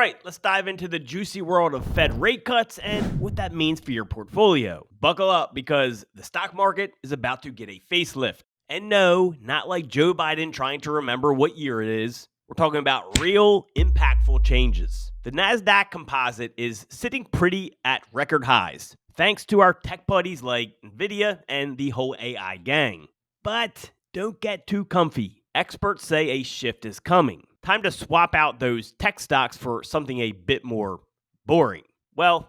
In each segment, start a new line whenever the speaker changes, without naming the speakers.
right, let's dive into the juicy world of Fed rate cuts and what that means for your portfolio. Buckle up because the stock market is about to get a facelift. And no, not like Joe Biden trying to remember what year it is. We're talking about real, impactful changes. The NASDAQ composite is sitting pretty at record highs, thanks to our tech buddies like NVIDIA and the whole AI gang. But don't get too comfy. Experts say a shift is coming. Time to swap out those tech stocks for something a bit more boring. Well,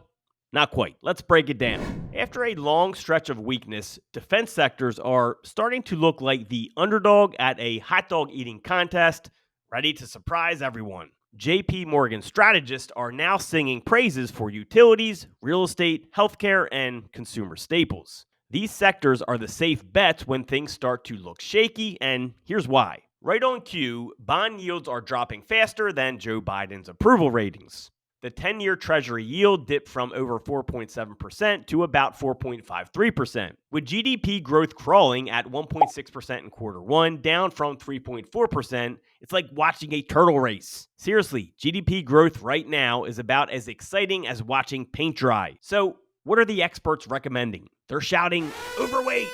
not quite. Let's break it down. After a long stretch of weakness, defense sectors are starting to look like the underdog at a hot dog eating contest, ready to surprise everyone. JP Morgan strategists are now singing praises for utilities, real estate, healthcare, and consumer staples. These sectors are the safe bets when things start to look shaky, and here's why. Right on cue, bond yields are dropping faster than Joe Biden's approval ratings. The 10-year Treasury yield dipped from over 4.7% to about 4.53%, with GDP growth crawling at 1.6% in quarter one, down from 3.4%. It's like watching a turtle race. Seriously, GDP growth right now is about as exciting as watching paint dry. So, what are the experts recommending? They're shouting, overweight,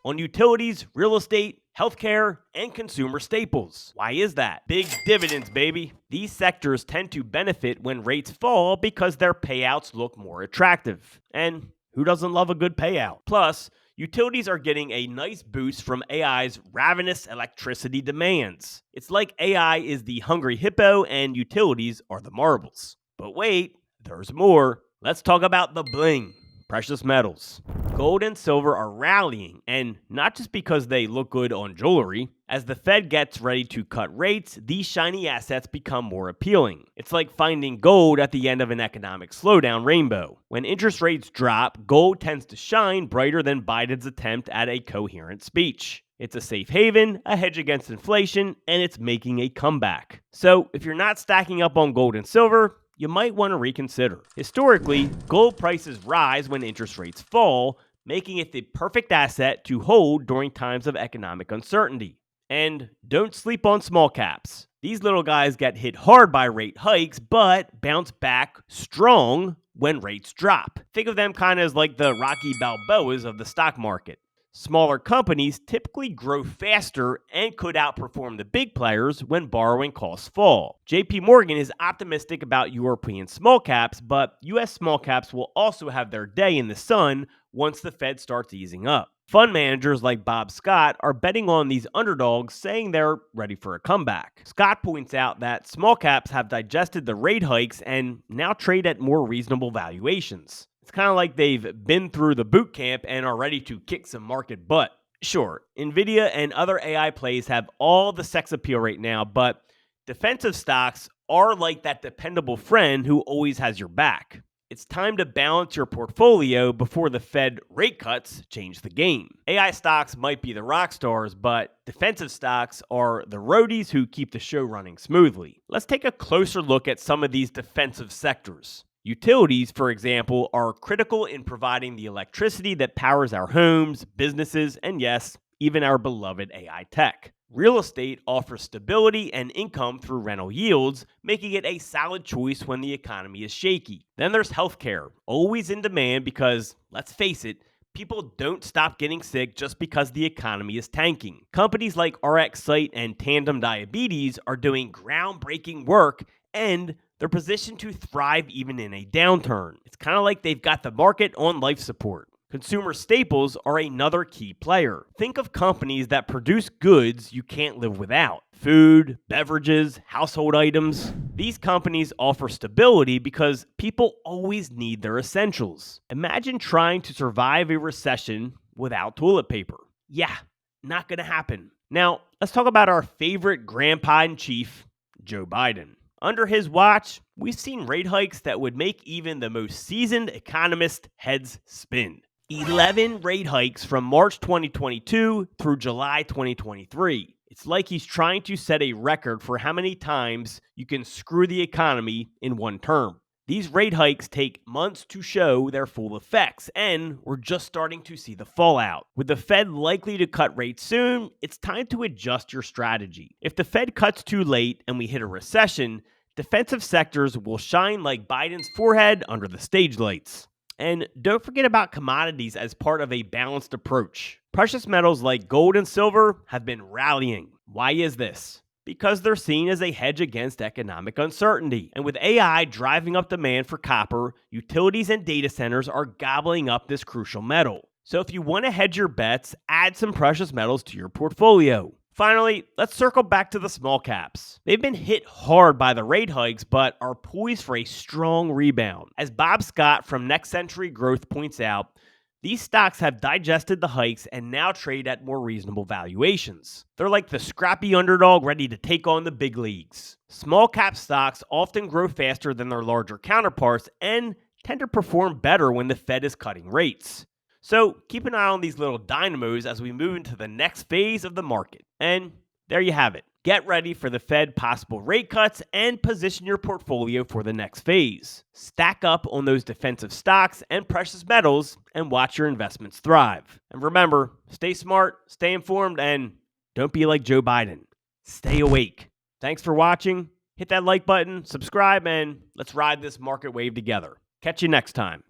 on utilities, real estate, healthcare, and consumer staples. Why is that? Big dividends, baby. These sectors tend to benefit when rates fall because their payouts look more attractive. And who doesn't love a good payout? Plus, utilities are getting a nice boost from AI's ravenous electricity demands. It's like AI is the hungry hippo and utilities are the marbles. But wait, there's more. Let's talk about the bling. Precious metals. Gold and silver are rallying, and not just because they look good on jewelry. As the Fed gets ready to cut rates, these shiny assets become more appealing. It's like finding gold at the end of an economic slowdown rainbow. When interest rates drop, gold tends to shine brighter than Biden's attempt at a coherent speech. It's a safe haven, a hedge against inflation, and it's making a comeback. So if you're not stacking up on gold and silver, you might want to reconsider. Historically, gold prices rise when interest rates fall, making it the perfect asset to hold during times of economic uncertainty. And don't sleep on small caps. These little guys get hit hard by rate hikes, but bounce back strong when rates drop. Think of them kind of as like the Rocky Balboas of the stock market. Smaller companies typically grow faster and could outperform the big players when borrowing costs fall. JP Morgan is optimistic about European small caps, but US small caps will also have their day in the sun once the Fed starts easing up. Fund managers like Bob Scott are betting on these underdogs, saying they're ready for a comeback. Scott points out that small caps have digested the rate hikes and now trade at more reasonable valuations. It's kind of like they've been through the boot camp and are ready to kick some market butt. Sure, NVIDIA and other AI plays have all the sex appeal right now, but defensive stocks are like that dependable friend who always has your back. It's time to balance your portfolio before the Fed rate cuts change the game. AI stocks might be the rock stars, but defensive stocks are the roadies who keep the show running smoothly. Let's take a closer look at some of these defensive sectors. Utilities, for example, are critical in providing the electricity that powers our homes, businesses, and yes, even our beloved AI tech. Real estate offers stability and income through rental yields, making it a solid choice when the economy is shaky. Then there's healthcare, always in demand because, let's face it, people don't stop getting sick just because the economy is tanking. Companies like RxSight and Tandem Diabetes are doing groundbreaking work, and they're positioned to thrive even in a downturn. It's kind of like they've got the market on life support. Consumer staples are another key player. Think of companies that produce goods you can't live without. Food, beverages, household items. These companies offer stability because people always need their essentials. Imagine trying to survive a recession without toilet paper. Yeah, not gonna happen. Now, let's talk about our favorite grandpa-in-chief, Joe Biden. Under his watch, we've seen rate hikes that would make even the most seasoned economist heads spin. 11 rate hikes from March 2022 through July 2023. It's like he's trying to set a record for how many times you can screw the economy in one term. These rate hikes take months to show their full effects, and we're just starting to see the fallout. With the Fed likely to cut rates soon, it's time to adjust your strategy. If the Fed cuts too late and we hit a recession, Defensive sectors will shine like Biden's forehead under the stage lights. And don't forget about commodities as part of a balanced approach. Precious metals like gold and silver have been rallying. Why is this? Because they're seen as a hedge against economic uncertainty. And with AI driving up demand for copper, utilities and data centers are gobbling up this crucial metal. So if you want to hedge your bets, add some precious metals to your portfolio. Finally, let's circle back to the small caps. They've been hit hard by the rate hikes, but are poised for a strong rebound. As Bob Scott from Next Century Growth points out, these stocks have digested the hikes and now trade at more reasonable valuations. They're like the scrappy underdog ready to take on the big leagues. Small cap stocks often grow faster than their larger counterparts and tend to perform better when the Fed is cutting rates. So keep an eye on these little dynamos as we move into the next phase of the market. And there you have it. Get ready for the Fed possible rate cuts and position your portfolio for the next phase. Stack up on those defensive stocks and precious metals and watch your investments thrive. And remember, stay smart, stay informed, and don't be like Joe Biden. Stay awake. Thanks for watching. Hit that like button, subscribe, and let's ride this market wave together. Catch you next time.